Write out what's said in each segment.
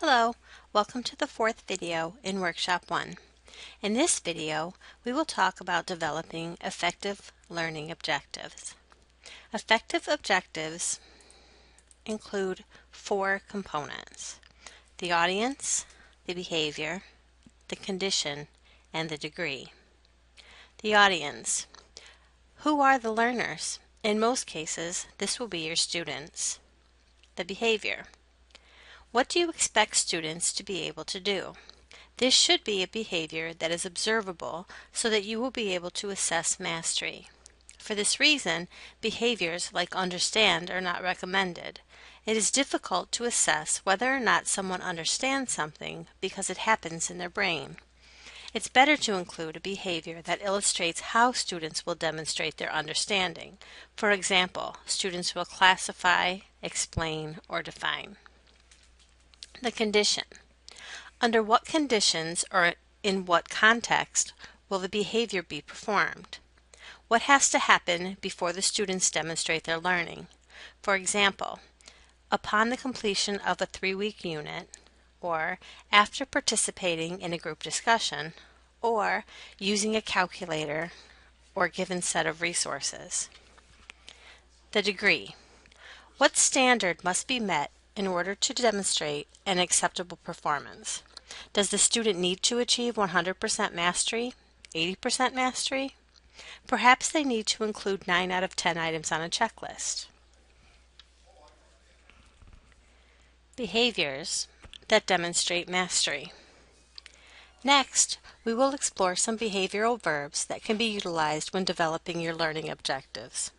Hello, welcome to the fourth video in Workshop 1. In this video, we will talk about developing effective learning objectives. Effective objectives include four components: the audience, the behavior, the condition, and the degree. The audience. Who are the learners? In most cases, this will be your students. The behavior. What do you expect students to be able to do? This should be a behavior that is observable so that you will be able to assess mastery. For this reason, behaviors like understand are not recommended. It is difficult to assess whether or not someone understands something because it happens in their brain. It's better to include a behavior that illustrates how students will demonstrate their understanding. For example, students will classify, explain, or define. The condition. Under what conditions or in what context will the behavior be performed? What has to happen before the students demonstrate their learning? For example, upon the completion of a 3-week unit, or after participating in a group discussion, or using a calculator or given set of resources. The degree. What standard must be met in order to demonstrate an acceptable performance? Does the student need to achieve 100% mastery, 80% mastery? Perhaps they need to include 9 out of 10 items on a checklist. Behaviors that demonstrate mastery. Next, we will explore some behavioral verbs that can be utilized when developing your learning objectives.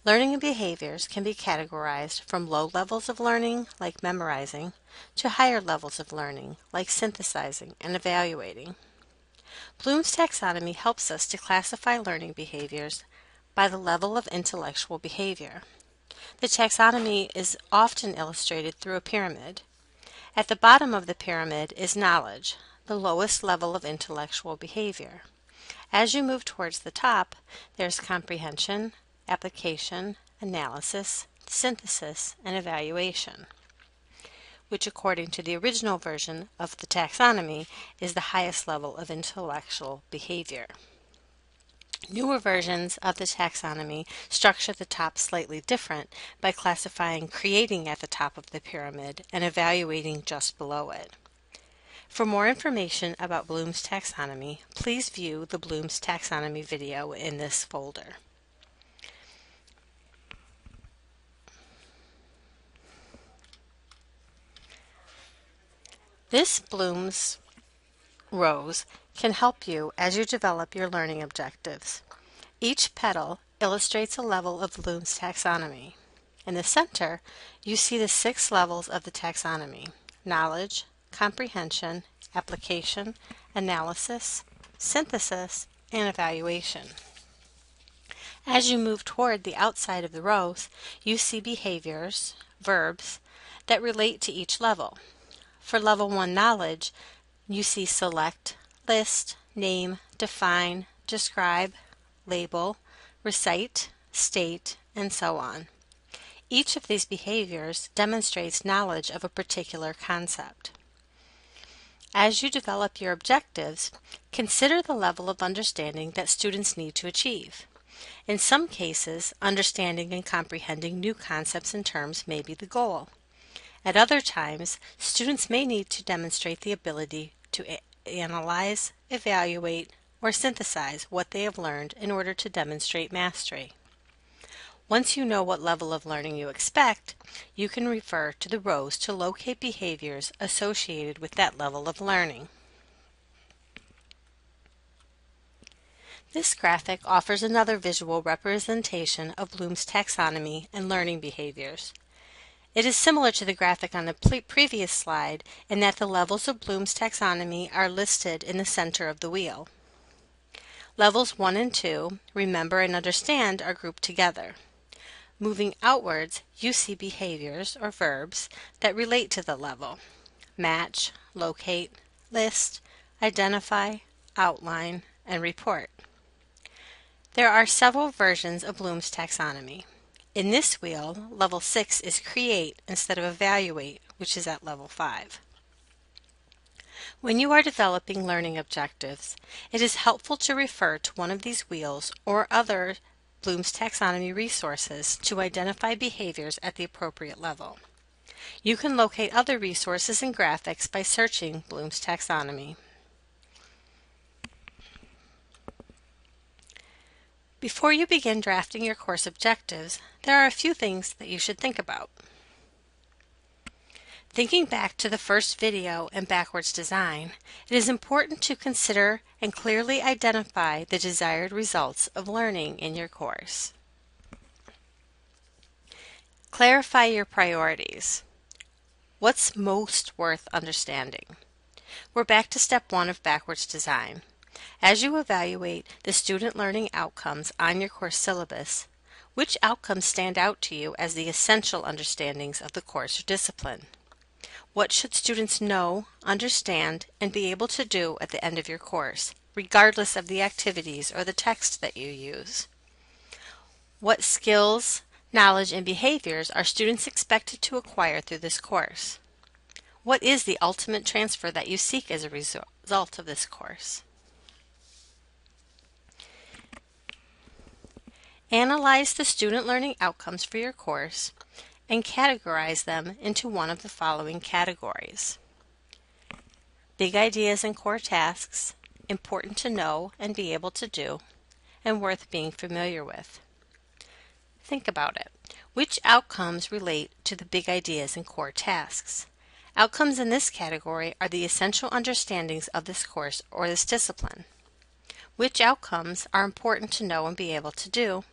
Learning behaviors can be categorized from low levels of learning, like memorizing, to higher levels of learning, like synthesizing and evaluating. Bloom's taxonomy helps us to classify learning behaviors by the level of intellectual behavior. The taxonomy is often illustrated through a pyramid. At the bottom of the pyramid is knowledge, the lowest level of intellectual behavior. As you move towards the top, there's comprehension, application, analysis, synthesis, and evaluation, which according to the original version of the taxonomy is the highest level of intellectual behavior. Newer versions of the taxonomy structure the top slightly different by classifying creating at the top of the pyramid and evaluating just below it. For more information about Bloom's taxonomy, please view the Bloom's taxonomy video in this folder. This Bloom's rose can help you as you develop your learning objectives. Each petal illustrates a level of Bloom's taxonomy. In the center, you see the 6 levels of the taxonomy: knowledge, comprehension, application, analysis, synthesis, and evaluation. As you move toward the outside of the rose, you see behaviors, verbs, that relate to each level. For level 1 knowledge, you see select, list, name, define, describe, label, recite, state, and so on. Each of these behaviors demonstrates knowledge of a particular concept. As you develop your objectives, consider the level of understanding that students need to achieve. In some cases, understanding and comprehending new concepts and terms may be the goal. At other times, students may need to demonstrate the ability to analyze, evaluate, or synthesize what they have learned in order to demonstrate mastery. Once you know what level of learning you expect, you can refer to the rows to locate behaviors associated with that level of learning. This graphic offers another visual representation of Bloom's taxonomy and learning behaviors. It is similar to the graphic on the previous slide in that the levels of Bloom's taxonomy are listed in the center of the wheel. Levels 1 and 2, remember and understand, are grouped together. Moving outwards, you see behaviors or verbs that relate to the level: match, locate, list, identify, outline, and report. There are several versions of Bloom's taxonomy. In this wheel, level 6 is create instead of evaluate, which is at level 5. When you are developing learning objectives, it is helpful to refer to one of these wheels or other Bloom's taxonomy resources to identify behaviors at the appropriate level. You can locate other resources and graphics by searching Bloom's taxonomy. Before you begin drafting your course objectives, there are a few things that you should think about. Thinking back to the first video and backwards design, it is important to consider and clearly identify the desired results of learning in your course. Clarify your priorities. What's most worth understanding? We're back to step 1 of backwards design. As you evaluate the student learning outcomes on your course syllabus, which outcomes stand out to you as the essential understandings of the course or discipline? What should students know, understand, and be able to do at the end of your course, regardless of the activities or the text that you use? What skills, knowledge, and behaviors are students expected to acquire through this course? What is the ultimate transfer that you seek as a result of this course? Analyze the student learning outcomes for your course and categorize them into one of the following categories: big ideas and core tasks, important to know and be able to do, and worth being familiar with. Think about it. Which outcomes relate to the big ideas and core tasks? Outcomes in this category are the essential understandings of this course or this discipline. Which outcomes are important to know and be able to do?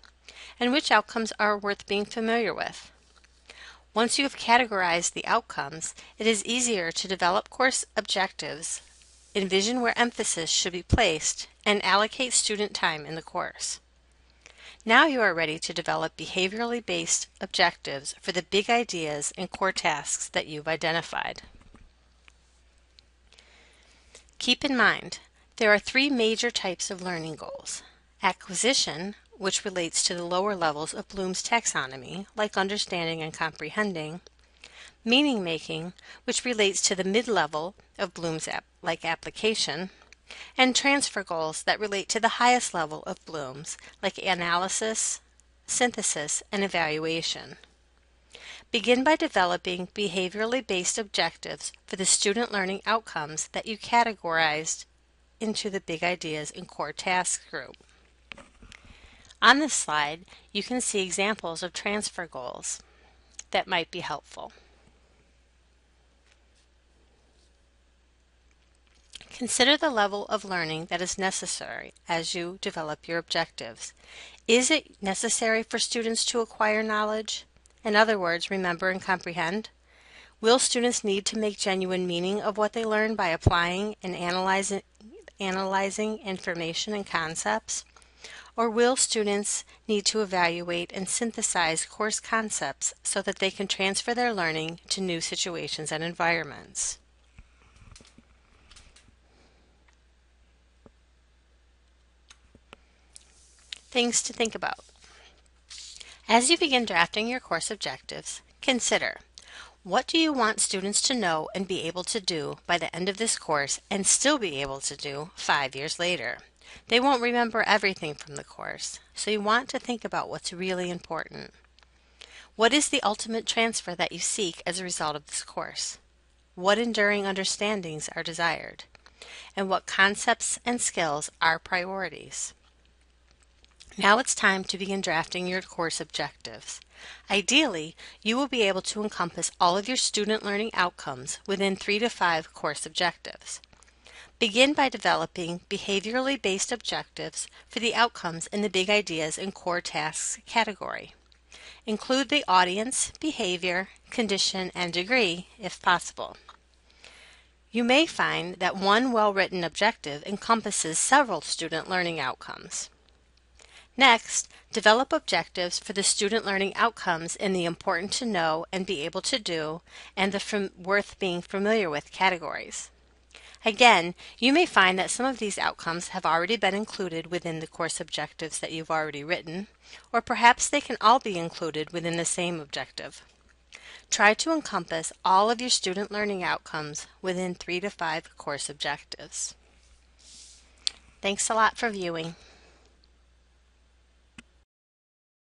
And which outcomes are worth being familiar with? Once you have categorized the outcomes, it is easier to develop course objectives, envision where emphasis should be placed, and allocate student time in the course. Now you are ready to develop behaviorally based objectives for the big ideas and core tasks that you've identified. Keep in mind, there are 3 major types of learning goals: acquisition, which relates to the lower levels of Bloom's taxonomy, like understanding and comprehending; meaning-making, which relates to the mid-level of Bloom's like application; and transfer goals that relate to the highest level of Bloom's, like analysis, synthesis, and evaluation. Begin by developing behaviorally based objectives for the student learning outcomes that you categorized into the big ideas and core tasks group. On this slide, you can see examples of transfer goals that might be helpful. Consider the level of learning that is necessary as you develop your objectives. Is it necessary for students to acquire knowledge? In other words, remember and comprehend? Will students need to make genuine meaning of what they learn by applying and analyzing information and concepts? Or will students need to evaluate and synthesize course concepts so that they can transfer their learning to new situations and environments? Things to think about. As you begin drafting your course objectives, consider: what do you want students to know and be able to do by the end of this course and still be able to do 5 years later? They won't remember everything from the course, so you want to think about what's really important. What is the ultimate transfer that you seek as a result of this course? What enduring understandings are desired? And what concepts and skills are priorities? Now it's time to begin drafting your course objectives. Ideally, you will be able to encompass all of your student learning outcomes within 3 to 5 course objectives. Begin by developing behaviorally based objectives for the outcomes in the big ideas and core tasks category. Include the audience, behavior, condition, and degree if possible. You may find that one well-written objective encompasses several student learning outcomes. Next, develop objectives for the student learning outcomes in the important to know and be able to do and the worth being familiar with categories. Again, you may find that some of these outcomes have already been included within the course objectives that you've already written, or perhaps they can all be included within the same objective. Try to encompass all of your student learning outcomes within 3 to 5 course objectives. Thanks a lot for viewing.